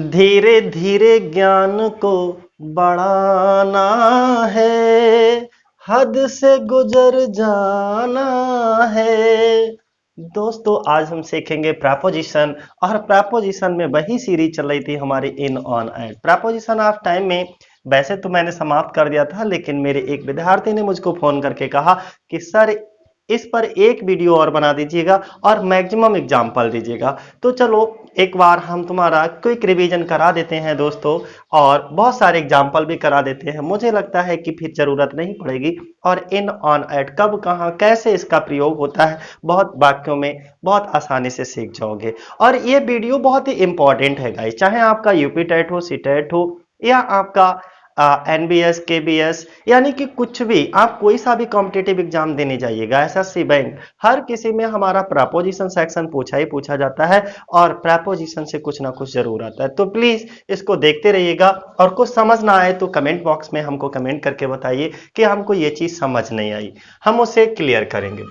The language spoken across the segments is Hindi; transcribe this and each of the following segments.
धीरे धीरे ज्ञान को बढ़ाना है, हद से गुजर जाना है। दोस्तों आज हम सीखेंगे प्रेपोजिशन, और प्रेपोजिशन में वही सीरीज चल रही थी हमारी in on at. Preposition of time में वैसे तो मैंने समाप्त कर दिया था, लेकिन मेरे एक विद्यार्थी ने मुझको फोन करके कहा कि सर इस पर एक वीडियो और बना दीजिएगा और मैक्सिमम एग्जाम्पल दीजिएगा। तो चलो एक बार हम तुम्हारा क्विक रिवीजन करा देते हैं दोस्तों, और बहुत सारे एग्जाम्पल भी करा देते हैं। मुझे लगता है कि फिर जरूरत नहीं पड़ेगी, और इन ऑन एट कब कहाँ कैसे इसका प्रयोग होता है बहुत वाक्यों में बहुत आसानी से सीख जाओगे। और ये वीडियो बहुत ही इंपॉर्टेंट है गाइस, चाहे आपका यूपी टेट हो, सी टेट हो, या आपका एनबीएस केबीएस, यानी कि कुछ भी आप कोई सा भी कॉम्पिटिटिव एग्जाम देने जाइएगा, एसएससी बैंक, हर किसी में हमारा प्रेपोजिशन सेक्शन पूछा ही पूछा जाता है, और प्रेपोजिशन से कुछ ना कुछ जरूर आता है। तो प्लीज इसको देखते रहिएगा, और कुछ समझ ना आए तो कमेंट बॉक्स में हमको कमेंट करके बताइए कि हमको ये चीज समझ नहीं आई, हम उसे क्लियर करेंगे।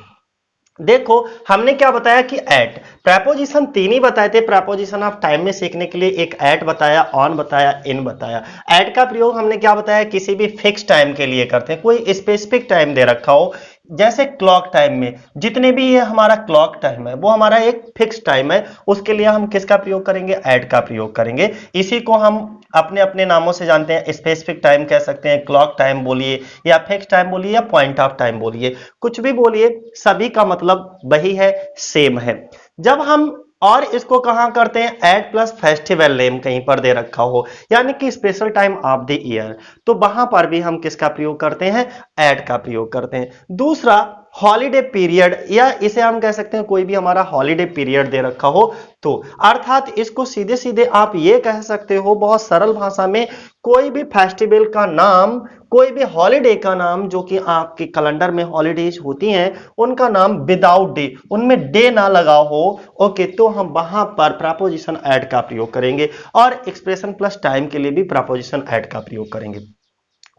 देखो हमने क्या बताया कि एट, प्रेपोजिशन तीन ही बताए थे प्रेपोजिशन ऑफ टाइम में सीखने के लिए। एक एट बताया, ऑन बताया, इन बताया। एट का प्रयोग हमने क्या बताया, किसी भी फिक्स टाइम के लिए करते हैं, कोई स्पेसिफिक टाइम दे रखा हो, जैसे क्लॉक टाइम में जितने भी ये हमारा क्लॉक टाइम है वो हमारा एक फिक्स टाइम है, उसके लिए हम किसका प्रयोग करेंगे, एट का प्रयोग करेंगे। इसी को हम अपने अपने नामों से जानते हैं, स्पेसिफिक टाइम कह सकते हैं, क्लॉक टाइम बोलिए, या फिक्स टाइम बोलिए, या पॉइंट ऑफ टाइम बोलिए, कुछ भी बोलिए, सभी का मतलब वही है, सेम है। जब हम और इसको कहां करते हैं, एट प्लस फेस्टिवल नेम कहीं पर दे रखा हो, यानी कि special time of the year, तो वहां पर भी हम किसका प्रयोग करते हैं, एट का प्रयोग करते हैं। दूसरा हॉलीडे पीरियड, या इसे हम कह सकते हैं कोई भी हमारा हॉलीडे पीरियड दे रखा हो, तो अर्थात इसको सीधे सीधे आप ये कह सकते हो बहुत सरल भाषा में, कोई भी फेस्टिवल का नाम, कोई भी हॉलीडे का नाम जो कि आपके कैलेंडर में हॉलीडेज होती हैं उनका नाम विदाउट डे, उनमें डे ना लगा हो, ओके, तो हम वहां पर प्रेपोजिशन एट का प्रयोग करेंगे, और एक्सप्रेशन प्लस टाइम के लिए भी प्रेपोजिशन एट का प्रयोग करेंगे।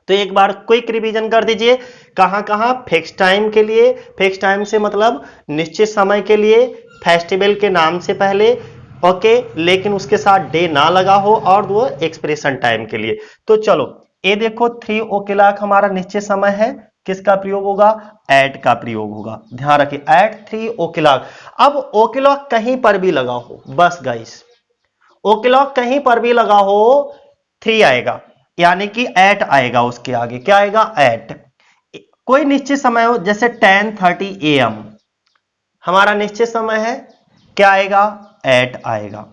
तो एक बार क्विक रिवीजन कर दीजिए, कहां कहां, फिक्स टाइम के लिए, फिक्स टाइम से मतलब निश्चित समय के लिए, फेस्टिवल के नाम से पहले, ओके, लेकिन उसके साथ डे ना लगा हो, और वो एक्सप्रेशन टाइम के लिए। तो चलो ये देखो 3 ओ क्लॉक हमारा निश्चित समय है, किसका प्रयोग होगा, एट का प्रयोग होगा, ध्यान रखिए, एट 3 ओ क्लॉक। अब ओ क्लॉक कहीं पर भी लगा हो, बस गाइस ओ क्लॉक कहीं पर भी लगा हो, 3 आएगा, यानी कि एट आएगा, उसके आगे क्या आएगा, एट। कोई निश्चित समय हो, जैसे 10:30 AM हमारा निश्चित समय है, क्या आएगा, एट आएगा।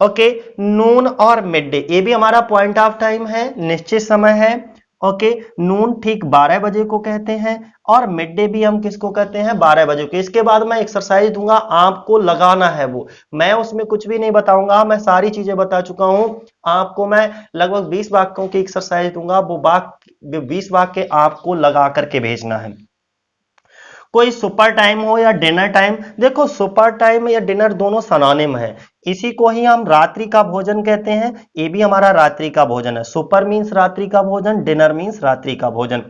ओके, नून और मिड डे ये भी हमारा पॉइंट ऑफ टाइम है, निश्चित समय है। ओके, नून ठीक 12 बजे को कहते हैं, और मिड डे भी हम किसको कहते हैं, 12 बजे को। इसके बाद मैं एक्सरसाइज दूंगा, आपको लगाना है वो, मैं उसमें कुछ भी नहीं बताऊंगा, मैं सारी चीजें बता चुका हूं आपको। मैं लगभग 20 वाक्यों की एक्सरसाइज दूंगा, वो 20 वाक्य आपको लगा करके भेजना है। कोई सुपर टाइम हो या डिनर टाइम, देखो सुपर टाइम या डिनर दोनों सिनोनिम है, इसी को ही हम रात्रि का भोजन कहते हैं, ये भी हमारा रात्रि का भोजन है। सुपर मीन्स रात्रि का भोजन, डिनर मीन्स रात्रि का भोजन।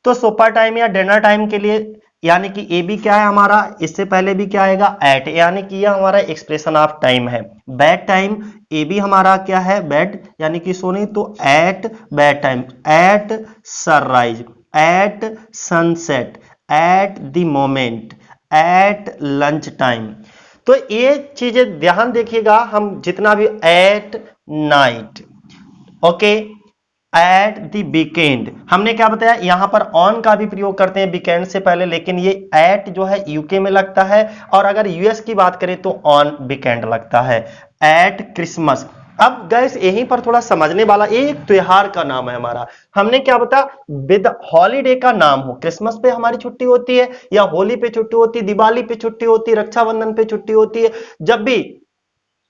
तो सुपर टाइम या डिनर टाइम के लिए, यानी कि ए भी क्या है हमारा, इससे पहले भी क्या आएगा, एट, यानी कि यह हमारा एक्सप्रेशन ऑफ टाइम है। बेड टाइम, ए भी हमारा क्या है, बेड, यानी कि सोने, तो at bed time, at sunrise, at sunset, at the moment, at lunch time. तो ये चीजें ध्यान देखिएगा, हम जितना भी at night, okay, at the weekend, हमने क्या बताया, यहां पर ऑन का भी प्रयोग करते हैं वीकेंड से पहले, लेकिन ये एट जो है यूके में लगता है, और अगर यूएस की बात करें तो ऑन वीकेंड लगता है। एट क्रिसमस, अब गैस यहीं पर थोड़ा समझने वाला, ये एक त्योहार का नाम है हमारा, हमने क्या बताया, विद हॉलीडे का नाम हो, क्रिसमस पे हमारी छुट्टी होती है, या होली पे छुट्टी होती है, दिवाली पे छुट्टी होती है, रक्षाबंधन पे छुट्टी होती है, जब भी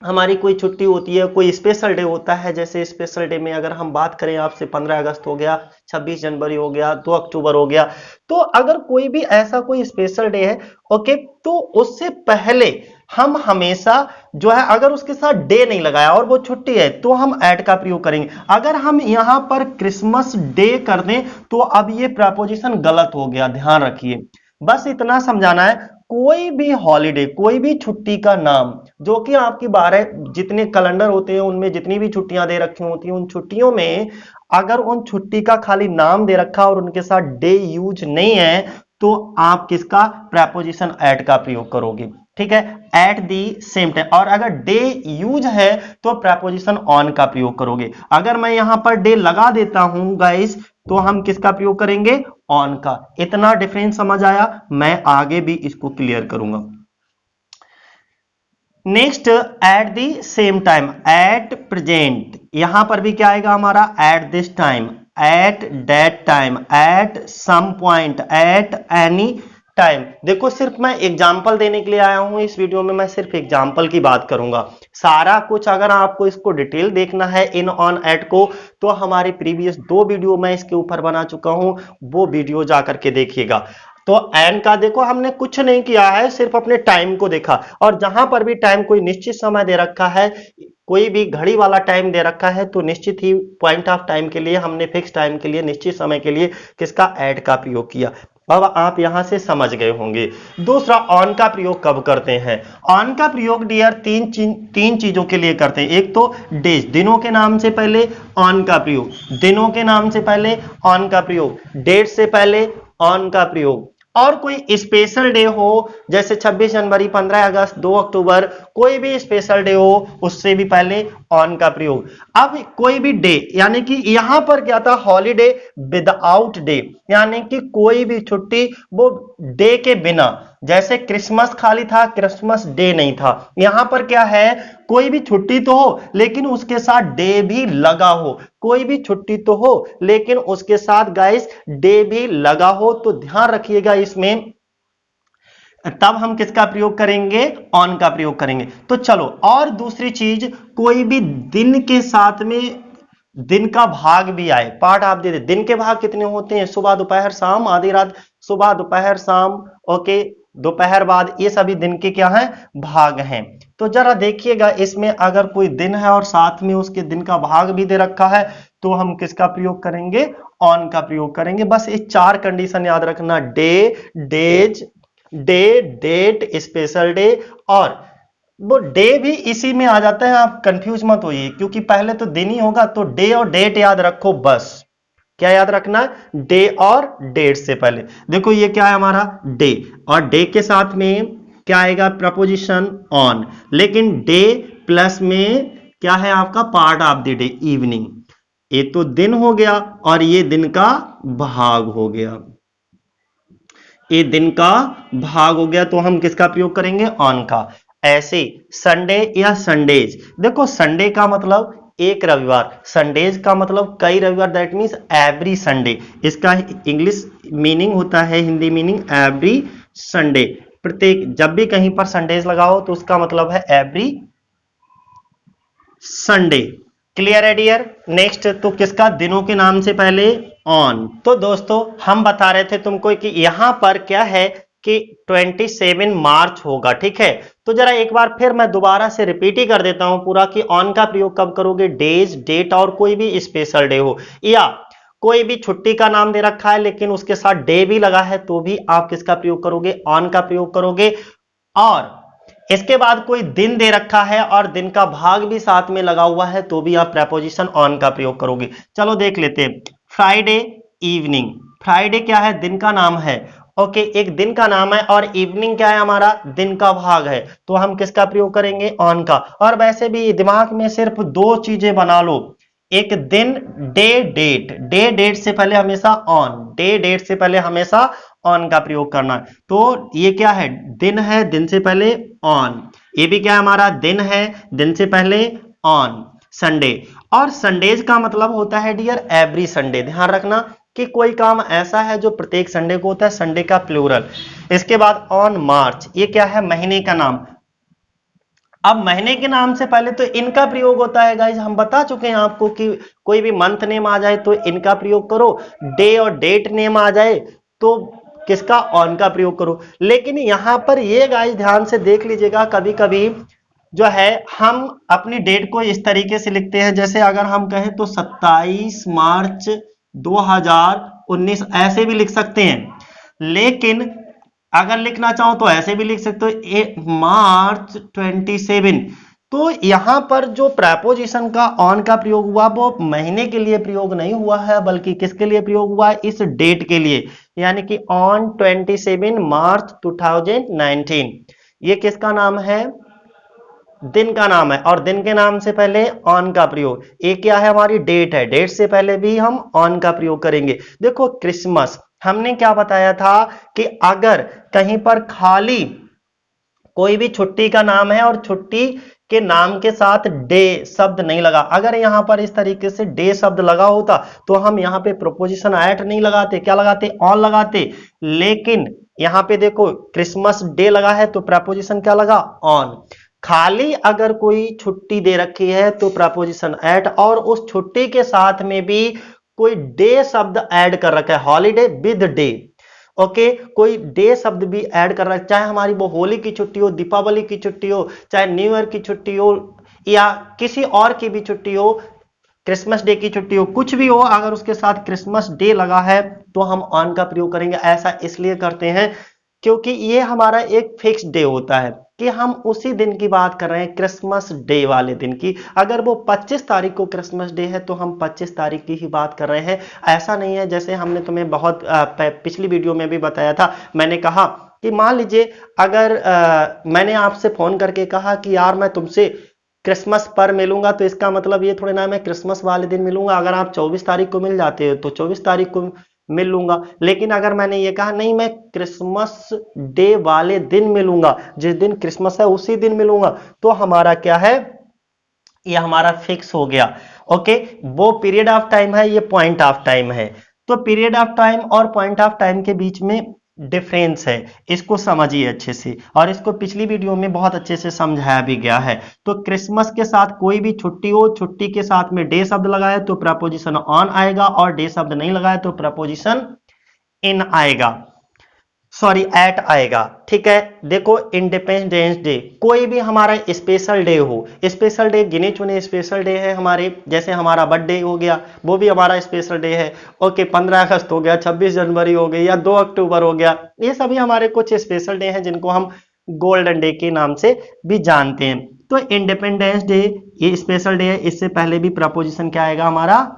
हमारी कोई छुट्टी होती है, कोई स्पेशल डे होता है, जैसे स्पेशल डे में अगर हम बात करें आपसे, 15 अगस्त हो गया, 26 जनवरी हो गया, 2 अक्टूबर हो गया, तो अगर कोई भी ऐसा कोई स्पेशल डे है, ओके, तो उससे पहले हम हमेशा जो है, अगर उसके साथ डे नहीं लगाया और वो छुट्टी है, तो हम एट का प्रयोग करेंगे। अगर हम यहां पर क्रिसमस डे कर दें तो अब ये प्रपोजिशन गलत हो गया, ध्यान रखिए, बस इतना समझाना है। कोई भी हॉलीडे, कोई भी छुट्टी का नाम जो कि आपकी 12 जितने कैलेंडर होते हैं उनमें जितनी भी छुट्टियां दे रखी होती हैं, उन छुट्टियों में अगर उन छुट्टी का खाली नाम दे रखा और उनके साथ डे यूज नहीं है तो आप किसका प्रेपोजिशन एट का प्रयोग करोगे, ठीक है, एट दी सेम टाइम। और अगर डे यूज है तो प्रेपोजिशन ऑन का प्रयोग करोगे। अगर मैं यहां पर डे लगा देता हूं गाइस तो हम किसका प्रयोग करेंगे, ऑन का। इतना डिफरेंस समझ आया, मैं आगे भी इसको क्लियर करूंगा। Next, at the same time, at present, यहां पर भी क्या आएगा हमारा, at this time, at that time, at some point, at any time. देखो सिर्फ मैं एग्जाम्पल देने के लिए आया हूं इस वीडियो में, मैं सिर्फ एग्जाम्पल की बात करूंगा। सारा कुछ अगर आपको इसको डिटेल देखना है इन ऑन एट को तो हमारे प्रीवियस 2 वीडियो मैं इसके ऊपर बना चुका हूं, वो वीडियो जाकर के देखिएगा। तो एन का देखो हमने कुछ नहीं किया है, सिर्फ अपने टाइम को देखा, और जहां पर भी टाइम कोई निश्चित समय दे रखा है, कोई भी घड़ी वाला टाइम दे रखा है तो निश्चित ही पॉइंट ऑफ टाइम के लिए हमने फिक्स टाइम के लिए निश्चित समय के लिए किसका, एड का प्रयोग किया। अब आप यहां से समझ गए होंगे। दूसरा, ऑन का प्रयोग कब करते हैं। ऑन का प्रयोग डियर तीन चीजों के लिए करते हैं। एक तो डेज, दिनों के नाम से पहले ऑन का प्रयोग, दिनों के नाम से पहले ऑन का प्रयोग, डेट से पहले ऑन का प्रयोग, और कोई स्पेशल डे हो जैसे 26 जनवरी, 15 अगस्त, 2 अक्टूबर, कोई भी स्पेशल डे हो उससे भी पहले ऑन का प्रयोग। अब कोई भी डे, यानी कि यहां पर क्या था, हॉलीडे विदाउट डे, यानी कि कोई भी छुट्टी वो डे के बिना, जैसे क्रिसमस खाली था, क्रिसमस डे नहीं था। यहां पर क्या है, कोई भी छुट्टी तो हो लेकिन उसके साथ डे भी लगा हो, कोई भी छुट्टी तो हो लेकिन उसके साथ गाइस डे भी लगा हो, तो ध्यान रखिएगा इसमें, तब हम किसका प्रयोग करेंगे, ऑन का प्रयोग करेंगे। तो चलो, और दूसरी चीज, कोई भी दिन के साथ में दिन का भाग भी आए, पार्ट आप दे दे। दिन के भाग कितने होते हैं, सुबह दोपहर शाम आधी रात, सुबह दोपहर शाम, ओके, दोपहर बाद, ये सभी दिन के क्या हैं, भाग हैं। तो जरा देखिएगा इसमें अगर कोई दिन है और साथ में उसके दिन का भाग भी दे रखा है तो हम किसका प्रयोग करेंगे, ऑन का प्रयोग करेंगे। बस ये 4 कंडीशन याद रखना, day, days, day, date, special day, और वो डे भी इसी में आ जाता है, आप कंफ्यूज मत होइए, क्योंकि पहले तो दिन ही होगा, तो डे और डेट याद रखो बस। क्या याद रखना है, डे और डेट से पहले। देखो ये क्या है हमारा, डे, और डे के साथ में क्या आएगा, प्रपोजिशन ऑन, लेकिन डे प्लस में क्या है आपका, part of the day, evening. ये तो दिन हो गया और ये दिन का भाग हो गया, ये दिन का भाग हो गया, तो हम किसका प्रयोग करेंगे, ऑन का। ऐसे संडे या संडेज, देखो संडे का मतलब एक रविवार, संडेज का मतलब कई रविवार, दैट मीन्स एवरी संडे। इसका इंग्लिश मीनिंग होता है, हिंदी मीनिंग एवरी संडे। प्रत्येक, जब भी कहीं पर संडेज लगाओ तो उसका मतलब है एवरी संडे। क्लियर है डियर। नेक्स्ट, तो किसका, दिनों के नाम से पहले ऑन। तो दोस्तों हम बता रहे थे तुमको कि यहां पर क्या है कि 27 मार्च होगा, ठीक है। तो जरा एक बार फिर मैं दोबारा से रिपीट ही कर देता हूं पूरा, कि ऑन का प्रयोग कब करोगे, डेज, डेट और कोई भी स्पेशल डे हो, या कोई भी छुट्टी का नाम दे रखा है लेकिन उसके साथ डे भी लगा है तो भी आप किसका प्रयोग करोगे, ऑन का प्रयोग करोगे। और इसके बाद कोई दिन दे रखा है और दिन का भाग भी साथ में लगा हुआ है तो भी आप प्रेपोजिशन ऑन का प्रयोग करोगे। चलो देख लेते हैं। फ्राइडे इवनिंग, फ्राइडे क्या है, दिन का नाम है, ओके, एक दिन का नाम है, और इवनिंग क्या है हमारा, दिन का भाग है, तो हम किसका प्रयोग करेंगे, ऑन का। और वैसे भी दिमाग में सिर्फ 2 चीजें बना लो, एक दिन, डे, डेट, डे डेट से पहले हमेशा ऑन, डे डेट से पहले हमेशा ऑन का प्रयोग करना। तो ये क्या है, दिन है, दिन से पहले ऑन, ये भी क्या है हमारा, दिन है, दिन से पहले ऑन। संडे, और संडेज का मतलब होता है डियर एवरी संडे। ध्यान रखना कि कोई काम ऐसा है जो प्रत्येक संडे को होता है, संडे का प्लूरल। इसके बाद ऑन मार्च, ये क्या है, महीने का नाम। अब महीने के नाम से पहले तो इनका प्रयोग होता है गाइज, हम बता चुके हैं आपको कि कोई भी मंथ नेम आ जाए तो इनका प्रयोग करो, डे और डेट नेम आ जाए तो किसका, ऑन का प्रयोग करो। लेकिन यहां पर ये गाइज ध्यान से देख लीजिएगा, कभी कभी जो है हम अपनी डेट को इस तरीके से लिखते हैं, जैसे अगर हम कहें तो 27 मार्च 2019 ऐसे भी लिख सकते हैं, लेकिन अगर लिखना चाहो तो ऐसे भी लिख सकते हो, मार्च 27। तो यहां पर जो प्रेपोजिशन का ऑन का प्रयोग हुआ वो महीने के लिए प्रयोग नहीं हुआ है, बल्कि किसके लिए प्रयोग हुआ है, इस डेट के लिए, यानी कि ऑन 27 मार्च 2019। ये किसका नाम है, दिन का नाम है, और दिन के नाम से पहले ऑन का प्रयोग। एक क्या है, हमारी डेट है, डेट से पहले भी हम ऑन का प्रयोग करेंगे। देखो क्रिसमस, हमने क्या बताया था कि अगर कहीं पर खाली कोई भी छुट्टी का नाम है और छुट्टी के नाम के साथ डे शब्द नहीं लगा, अगर यहां पर इस तरीके से डे शब्द लगा होता तो हम यहां पे प्रोपोजिशन एट नहीं लगाते, क्या लगाते, ऑन लगाते। लेकिन यहां पे देखो क्रिसमस डे लगा है तो प्रेपोजिशन क्या लगा, ऑन। खाली अगर कोई छुट्टी दे रखी है तो प्रेपोजिशन एट, और उस छुट्टी के साथ में भी कोई डे शब्द ऐड कर रखा है, हॉलीडे विद डे, ओके, कोई डे शब्द भी ऐड कर रहा है, चाहे हमारी वो होली की छुट्टी हो, दीपावली की छुट्टी हो, चाहे न्यू ईयर की छुट्टी हो, या किसी और की भी छुट्टी हो, क्रिसमस डे की छुट्टी हो, कुछ भी हो, अगर उसके साथ क्रिसमस डे लगा है तो हम ऑन का प्रयोग करेंगे। ऐसा इसलिए करते हैं क्योंकि ये हमारा एक फिक्स डे होता है कि हम उसी दिन की बात कर रहे हैं, क्रिसमस डे वाले दिन की। अगर वो 25 तारीख को क्रिसमस डे है तो हम 25 तारीख की ही बात कर रहे हैं। ऐसा नहीं है, जैसे हमने तुम्हें बहुत पिछली वीडियो में भी बताया था, मैंने कहा कि मान लीजिए अगर मैंने आपसे फोन करके कहा कि यार मैं तुमसे क्रिसमस पर मिलूंगा, तो इसका मतलब ये थोड़ी ना मैं क्रिसमस वाले दिन मिलूंगा। अगर आप 24 तारीख को मिल जाते हो तो 24 तारीख को मिल लूंगा। लेकिन अगर मैंने ये कहा नहीं, मैं क्रिसमस डे वाले दिन मिलूंगा, जिस दिन क्रिसमस है उसी दिन मिलूंगा, तो हमारा क्या है, ये हमारा फिक्स हो गया। ओके, वो पीरियड ऑफ टाइम है, ये पॉइंट ऑफ टाइम है। तो पीरियड ऑफ टाइम और पॉइंट ऑफ टाइम के बीच में डिफरेंस है, इसको समझिए अच्छे से, और इसको पिछली वीडियो में बहुत अच्छे से समझाया भी गया है। तो क्रिसमस के साथ कोई भी छुट्टी हो, छुट्टी के साथ में डे शब्द लगाए तो प्रपोजिशन ऑन आएगा, और डे शब्द नहीं लगाए तो प्रपोजिशन इन आएगा, सॉरी एट आएगा। ठीक है, देखो इंडिपेंडेंस डे, कोई भी हमारा स्पेशल डे हो, स्पेशल डे गिने चुने स्पेशल डे है हमारे, जैसे हमारा बर्थडे हो गया, वो भी हमारा स्पेशल डे है। ओके, 15 अगस्त हो गया, 26 जनवरी हो गई, या 2 अक्टूबर हो गया, ये सभी हमारे कुछ स्पेशल डे हैं जिनको हम गोल्डन डे के नाम से भी जानते हैं। तो इंडिपेंडेंस डे ये स्पेशल डे है, इससे पहले भी प्रपोजिशन क्या आएगा हमारा,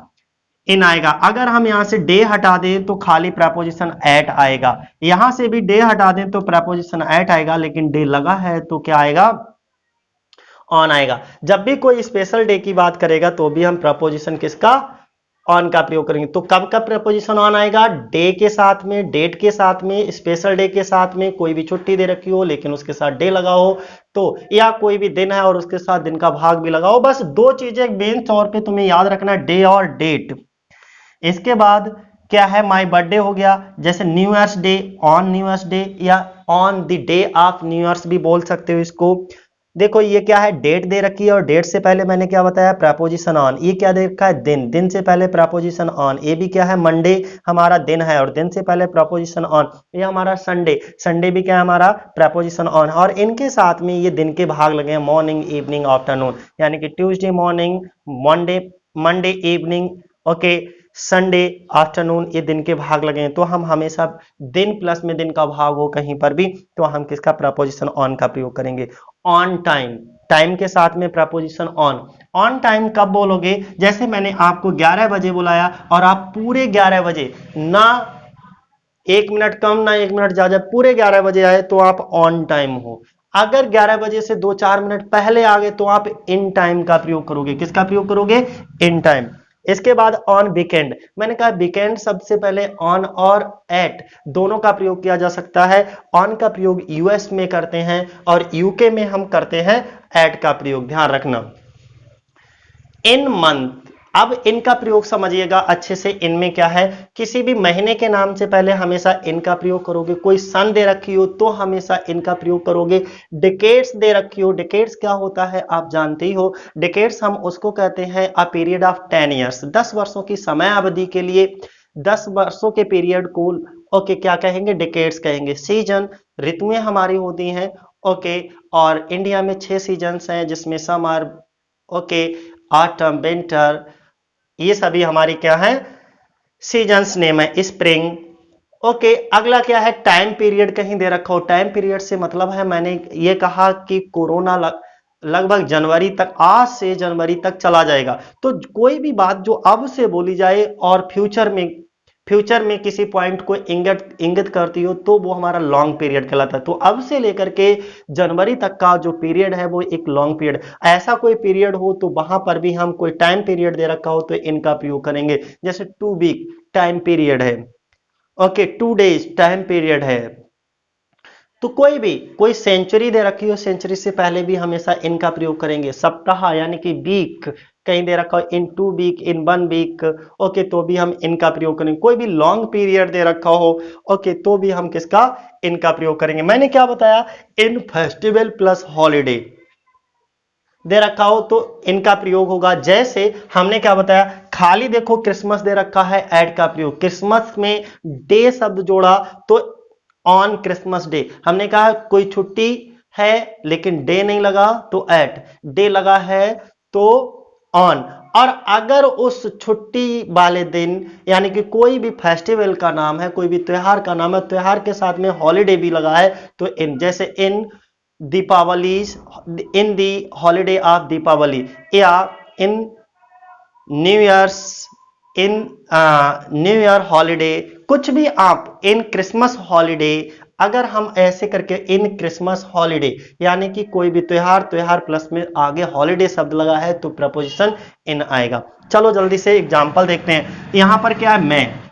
इन आएगा। अगर हम यहां से डे हटा दें तो खाली प्रपोजिशन एट आएगा, यहां से भी डे हटा दें तो प्रपोजिशन एट आएगा, लेकिन डे लगा है तो क्या आएगा, ऑन आएगा। जब भी कोई स्पेशल डे की बात करेगा तो भी हम प्रपोजिशन किसका, ऑन का प्रयोग करेंगे। तो कब का प्रपोजिशन ऑन आएगा, डे के साथ में, डेट के साथ में, स्पेशल डे के साथ में, कोई भी छुट्टी दे रखी हो लेकिन उसके साथ डे लगा हो तो, या कोई भी दिन है और उसके साथ दिन का भाग भी लगा हो। बस दो चीजें मेन तौर पे तुम्हें याद रखना, डे और डेट। इसके बाद क्या है, माई बर्थडे हो गया, जैसे new year's day, on new year's day, या on the day of new year's भी बोल सकते हो इसको। देखो ये क्या है, डेट दे रखी है और डेट से पहले मैंने क्या बताया, प्रपोजिशन ऑन। ये क्या दे रखा है, दिन, दिन से पहले प्रपोजिशन ऑन। ये भी क्या है, मंडे हमारा दिन है और दिन से पहले प्रपोजिशन ऑन। ये हमारा संडे, संडे भी क्या है हमारा, प्रपोजिशन ऑन, और इनके साथ में ये दिन के भाग लगे हैं, मॉर्निंग, इवनिंग, आफ्टरनून, यानी कि Tuesday morning, Monday, Monday evening, okay, Sunday afternoon, ये दिन के भाग लगे हैं। तो हम हमेशा दिन प्लस में दिन का भाग हो कहीं पर भी तो हम किसका, प्रपोजिशन ऑन का प्रयोग करेंगे। ऑन टाइम, टाइम के साथ में प्रपोजिशन ऑन। ऑन टाइम कब बोलोगे, जैसे मैंने आपको 11 बजे बुलाया और आप पूरे 11 बजे, ना 1 मिनट कम ना 1 मिनट ज्यादा, पूरे 11 बजे आए तो आप ऑन टाइम हो। अगर 11 बजे से 2-4 मिनट पहले आ गए तो आप इन टाइम का प्रयोग करोगे, किसका प्रयोग करोगे, इन टाइम। इसके बाद ऑन वीकेंड, मैंने कहा वीकेंड सबसे पहले ऑन और एट दोनों का प्रयोग किया जा सकता है। ऑन का प्रयोग यूएस में करते हैं और यूके में हम करते हैं एट का प्रयोग, ध्यान रखना। इन मंथ, अब इनका प्रयोग समझिएगा अच्छे से। इनमें क्या है, किसी भी महीने के नाम से पहले हमेशा इनका प्रयोग करोगे। कोई सन दे रखी हो तो हमेशा इनका प्रयोग करोगे। डिकेड्स दे रखी हो, डिकेड्स क्या होता है आप जानते ही हो, डिकेड्स हम उसको कहते हैं अ पीरियड ऑफ 10 ईयर्स, 10 वर्षों की समय अवधि के लिए, 10 वर्षों के पीरियड को ओके क्या कहेंगे, डिकेड्स कहेंगे। सीजन, ऋतुएं हमारी होती हैं, ओके, और इंडिया में 6 सीजन्स हैं जिसमें समर, ओके, ऑटम, विंटर, ये सभी हमारी क्या है, सीजन्स नेम है। स्प्रिंग, ओके अगला क्या है, टाइम पीरियड कहीं दे रखा हो। टाइम पीरियड से मतलब है, मैंने ये कहा कि कोरोना लगभग जनवरी तक, आज से जनवरी तक चला जाएगा। तो कोई भी बात जो अब से बोली जाए और फ्यूचर में किसी पॉइंट को इंगित इंगित करती हो, तो वो हमारा लॉन्ग पीरियड कहलाता है। तो अब से लेकर के जनवरी तक का जो पीरियड है वो एक लॉन्ग पीरियड। ऐसा कोई पीरियड हो तो वहां पर भी हम कोई टाइम पीरियड दे रखा हो तो इनका प्रयोग करेंगे। जैसे 2 वीक टाइम पीरियड है, ओके 2 डेज टाइम पीरियड है। तो कोई सेंचुरी दे रखी हो, सेंचुरी से पहले भी हमेशा इनका प्रयोग करेंगे। सप्ताह यानी कि वीक कहीं दे रखा हो, इन 2 वीक, इन 1 वीक, ओके तो भी हम इनका प्रयोग करेंगे। कोई भी लॉन्ग पीरियड दे रखा हो, ओके तो भी हम किसका, इनका प्रयोग करेंगे। मैंने क्या बताया, इन फेस्टिवल प्लस हॉलीडे दे रखा हो तो इनका प्रयोग होगा। जैसे हमने क्या बताया, खाली देखो क्रिसमस दे रखा है, ऐड का प्रयोग। क्रिसमस में डे शब्द जोड़ा तो ऑन क्रिसमस डे। हमने कहा कोई छुट्टी है लेकिन डे नहीं लगा तो एट, डे लगा है तो ऑन। और अगर उस छुट्टी वाले दिन यानी कि कोई भी फेस्टिवल का नाम है, कोई भी त्योहार का नाम है, त्योहार के साथ में हॉलीडे भी लगा है तो इन। जैसे इन दीपावली, इन दी हॉलीडे ऑफ दीपावली, या इन न्यू ईयर्स, इन न्यू ईयर हॉलीडे, कुछ भी आप इन क्रिसमस हॉलीडे। अगर हम ऐसे करके इन क्रिसमस हॉलीडे यानी कि कोई भी त्योहार, त्योहार प्लस में आगे हॉलीडे शब्द लगा है तो प्रपोजिशन इन आएगा। चलो जल्दी से एग्जांपल देखते हैं। यहां पर क्या है,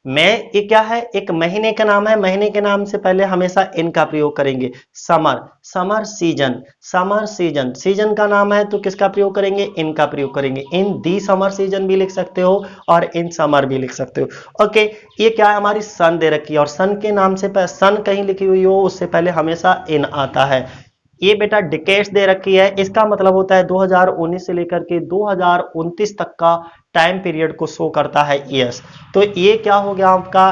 मैं ये क्या है, एक महीने का नाम है। महीने के नाम से पहले हमेशा इन का प्रयोग करेंगे। Summer, summer season, summer season, season का नाम है तो किसका प्रयोग करेंगे, इन का प्रयोग करेंगे। इन दी समर सीजन भी लिख सकते हो और इन समर भी लिख सकते हो। ओके ये क्या है, हमारी सन दे रखी है और सन के नाम से सन कहीं लिखी हुई हो उससे पहले हमेशा इन आता है। ये बेटा डिकेड्स दे रखी है, इसका मतलब होता है 2019 से लेकर के 2029 तक का टाइम पीरियड को शो करता है ईयर्स। तो ये क्या हो गया आपका,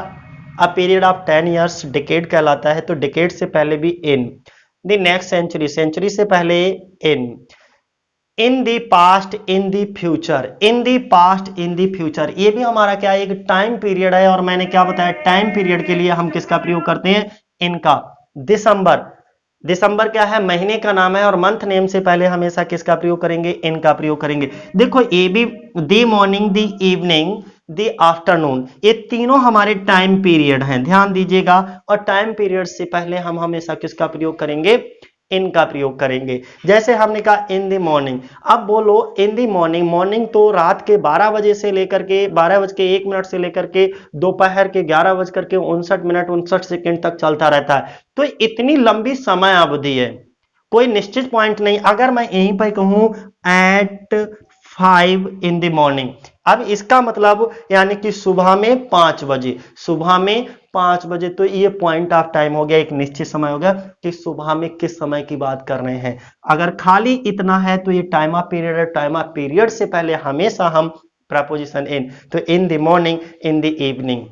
a period of 10 years decade कहलाता है। तो डिकेड से पहले भी in. The next century, century से पहले in the past, in the future, in the past, in the future, ये भी हमारा क्या है, एक टाइम पीरियड है। और मैंने क्या बताया, टाइम पीरियड के लिए हम किसका प्रयोग करते हैं, इनका। दिसंबर, दिसंबर क्या है, महीने का नाम है और मंथ नेम से पहले हमेशा किसका प्रयोग करेंगे, इनका प्रयोग करेंगे। देखो ये भी the morning, the evening, the afternoon, ये तीनों हमारे टाइम पीरियड हैं, ध्यान दीजिएगा। और टाइम पीरियड से पहले हम हमेशा किसका प्रयोग करेंगे, इनका प्रयोग करेंगे। जैसे हमने कहा इन द मॉर्निंग, अब बोलो इन द मॉर्निंग, मॉर्निंग तो रात के 12 बजे से लेकर के 12:01 से लेकर के दोपहर के 11:59 59 तक चलता रहता है। तो इतनी लंबी समय अवधि है, कोई निश्चित पॉइंट नहीं। अगर मैं यहीं पर कहूं एट 5 इन द मॉर्निंग, अब इसका मतलब यानी कि सुबह में 5 बजे, सुबह में 5 बजे, तो ये पॉइंट ऑफ टाइम हो गया, एक निश्चित समय हो गया कि सुबह में किस समय की बात कर रहे हैं। अगर खाली इतना है तो ये टाइम ऑफ पीरियड है। टाइम ऑफ पीरियड से पहले हमेशा हम प्रपोजिशन इन, तो in the morning, in the evening.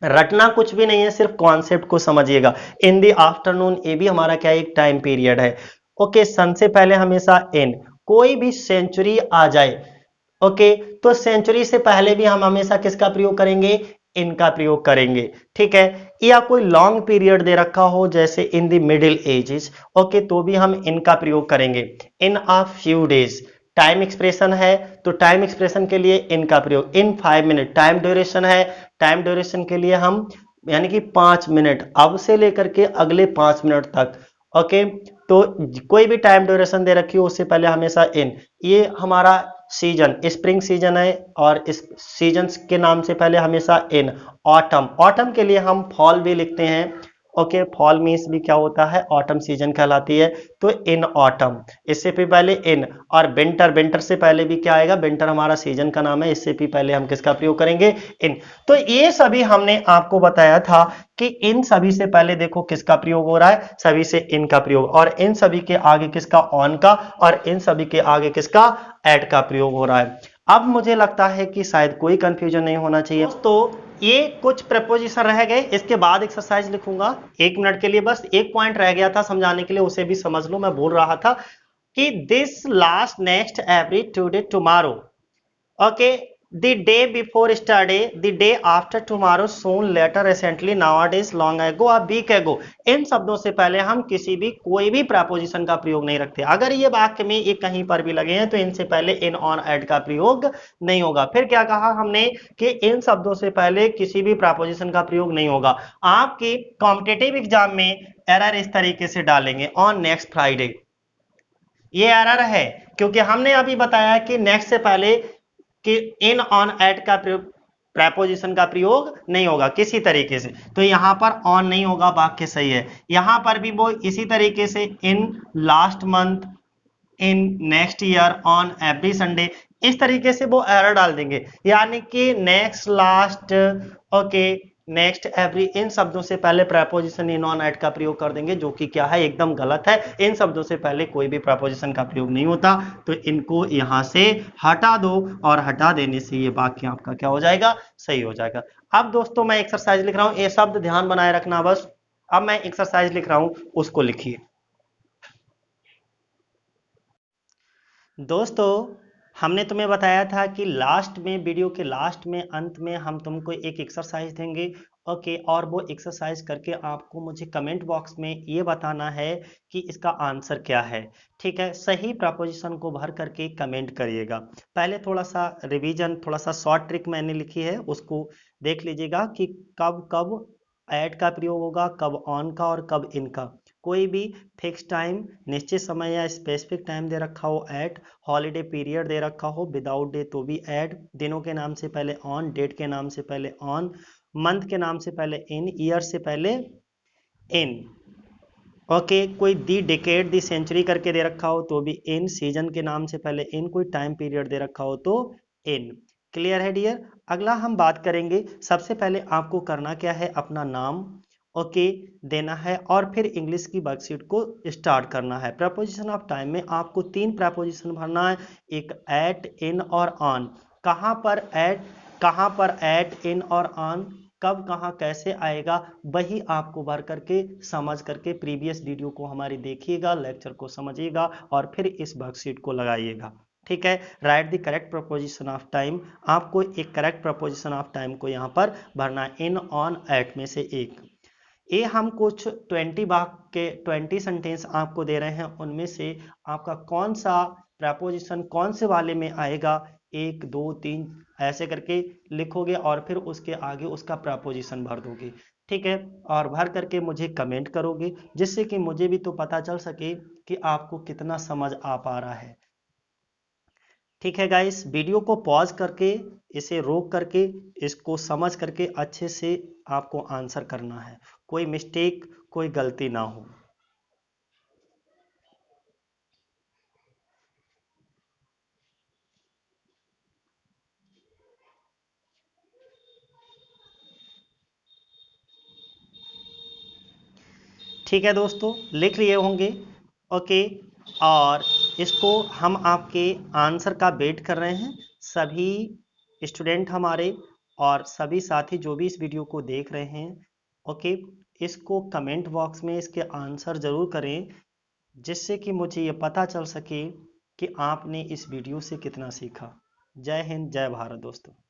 रटना कुछ भी नहीं है, सिर्फ कॉन्सेप्ट को समझिएगा। इन द आफ्टरनून, ये भी हमारा क्या एक टाइम पीरियड है। ओके सन से पहले हमेशा इन। कोई भी सेंचुरी आ जाए, ओके तो सेंचुरी से पहले भी हम हमेशा किसका प्रयोग करेंगे, इनका प्रयोग करेंगे। ठीक है, या कोई लॉन्ग पीरियड दे रखा हो जैसे in the middle ages, okay तो भी हम इनका प्रयोग करेंगे। In a few days, time expression है तो टाइम एक्सप्रेशन के लिए इनका प्रयोग। इन 5 मिनट, टाइम ड्यूरेशन है, टाइम ड्यूरेशन के लिए हम यानी कि 5 मिनट, अब से लेकर के अगले 5 मिनट तक। ओके तो कोई भी टाइम ड्यूरेशन दे रखी हो उससे पहले हमेशा इन। ये हमारा सीजन स्प्रिंग सीजन है और इस सीजन के नाम से पहले हमेशा इन। ऑटम, ऑटम के लिए हम फॉल भी लिखते हैं। ओके फॉल मीन्स भी क्या होता है, ऑटम सीजन कहलाती है, तो इन ऑटम, इससे भी पहले इन। और विंटर, विंटर से पहले भी क्या आएगा, विंटर हमारा सीजन का नाम है, इससे भी पहले हम किसका प्रयोग करेंगे, इन। तो ये सभी हमने आपको बताया था कि इन सभी से पहले देखो किसका प्रयोग हो रहा है, सभी से इनका प्रयोग, और इन सभी के आगे किसका, ऑन का, और इन सभी के आगे किसका, एट का प्रयोग हो रहा है। अब मुझे लगता है कि शायद कोई कंफ्यूजन नहीं होना चाहिए। तो ये कुछ प्रपोजिशन रह गए, इसके बाद एक्सरसाइज लिखूंगा 1 मिनट के लिए, बस एक पॉइंट रह गया था समझाने के लिए, उसे भी समझ लो। मैं बोल रहा था कि this last next every today tomorrow, okay the day before yesterday, the day after tomorrow, soon, later, recently, nowadays, long ago, a week एगो। इन शब्दों से पहले हम किसी भी कोई भी प्रपोजिशन का प्रयोग नहीं रखते। अगर ये वाक्य में ये कहीं पर भी लगे हैं तो इनसे पहले इन, ऑन, एट का प्रयोग नहीं होगा। फिर क्या कहा हमने कि इन शब्दों से पहले किसी भी प्रपोजिशन का प्रयोग नहीं होगा। आपके कॉम्पिटेटिव एग्जाम में एरर इस तरीके से डालेंगे, ऑन नेक्स्ट फ्राइडे। ये एरर है क्योंकि हमने अभी बताया कि नेक्स्ट से पहले कि इन, ऑन, एट का प्रयोग, प्रेपोजिशन का प्रयोग नहीं होगा किसी तरीके से। तो यहां पर ऑन नहीं होगा, वाक्य सही है। यहां पर भी वो इसी तरीके से in last month, in next year, on every Sunday, इस तरीके से वो एरर डाल देंगे। यानी कि next, last, okay, next, every, इन शब्दों से पहले प्रेपोजिशन इन, ऑन, एट का प्रयोग कर देंगे, जो कि क्या है, एकदम गलत है। इन शब्दों से पहले कोई भी प्रेपोजिशन का प्रयोग नहीं होता। तो इनको यहां से हटा दो और हटा देने से ये वाक्य आपका क्या हो जाएगा, सही हो जाएगा। अब दोस्तों मैं एक्सरसाइज लिख रहा हूं, ये शब्द ध्यान बनाए रखना बस। अब मैं एक्सरसाइज लिख रहा हूं, उसको लिखिए। दोस्तों हमने तुम्हें बताया था कि लास्ट में, वीडियो के लास्ट में, अंत में हम तुमको एक एक्सरसाइज देंगे, ओके। और वो एक्सरसाइज करके आपको मुझे कमेंट बॉक्स में ये बताना है कि इसका आंसर क्या है, ठीक है। सही प्रपोजिशन को भर करके कमेंट करिएगा। पहले थोड़ा सा रिवीजन, थोड़ा सा शॉर्ट ट्रिक मैंने लिखी है, उसको देख लीजिएगा कि कब कब ऐड का प्रयोग होगा, कब ऑन का और कब इन का। कोई भी फिक्स टाइम, निश्चित समय या स्पेसिफिक टाइम दे रखा हो एट, हॉलीडे पीरियड दे रखा हो विदाउट डे तो भी ऐड, दिनों के नाम से पहले ऑन, डेट के नाम से पहले ऑन, मंथ के नाम से पहले इन, ईयर से पहले इन, ओके। कोई दी डिकेड, दी सेंचुरी करके दे रखा हो तो भी इन, सीजन के नाम से पहले इन, कोई टाइम पीरियड दे रखा हो तो इन। क्लियर है डियर। अगला हम बात करेंगे, सबसे पहले आपको करना क्या है, अपना नाम, ओके, देना है और फिर इंग्लिश की वर्कशीट को स्टार्ट करना है। प्रपोजिशन ऑफ टाइम में आपको 3 प्रपोजिशन भरना है, एक एट, इन और ऑन। कहाँ पर एट, कहाँ पर एट, इन और ऑन, कब कहाँ कैसे आएगा, वही आपको भर करके समझ करके प्रीवियस वीडियो को हमारी देखिएगा, लेक्चर को समझिएगा और फिर इस वर्कशीट को लगाइएगा, ठीक है। Right the correct preposition of time, आपको एक करेक्ट प्रपोजिशन ऑफ टाइम को यहाँ पर भरना है, इन, ऑन, एट में से एक। ये हम कुछ 20 वाक्य, 20 सेंटेंस आपको दे रहे हैं, उनमें से आपका कौन सा प्रपोजिशन कौन से वाले में आएगा, 1 2 3 ऐसे करके लिखोगे और फिर उसके आगे उसका प्रपोजिशन भर दोगे, ठीक है। और भर करके मुझे कमेंट करोगे, जिससे कि मुझे भी तो पता चल सके कि आपको कितना समझ आ पा रहा है, ठीक है गाइस। वीडियो को पॉज करके, इसे रोक करके, इसको समझ करके अच्छे से आपको आंसर करना है, कोई मिस्टेक, कोई गलती ना हो। ठीक है दोस्तों, लिख लिए होंगे, ओके। और इसको हम आपके आंसर का वेट कर रहे हैं, सभी स्टूडेंट हमारे और सभी साथी जो भी इस वीडियो को देख रहे हैं, ओके। इसको कमेंट बॉक्स में इसके आंसर ज़रूर करें, जिससे कि मुझे ये पता चल सके कि आपने इस वीडियो से कितना सीखा। जय हिंद, जय भारत दोस्तों।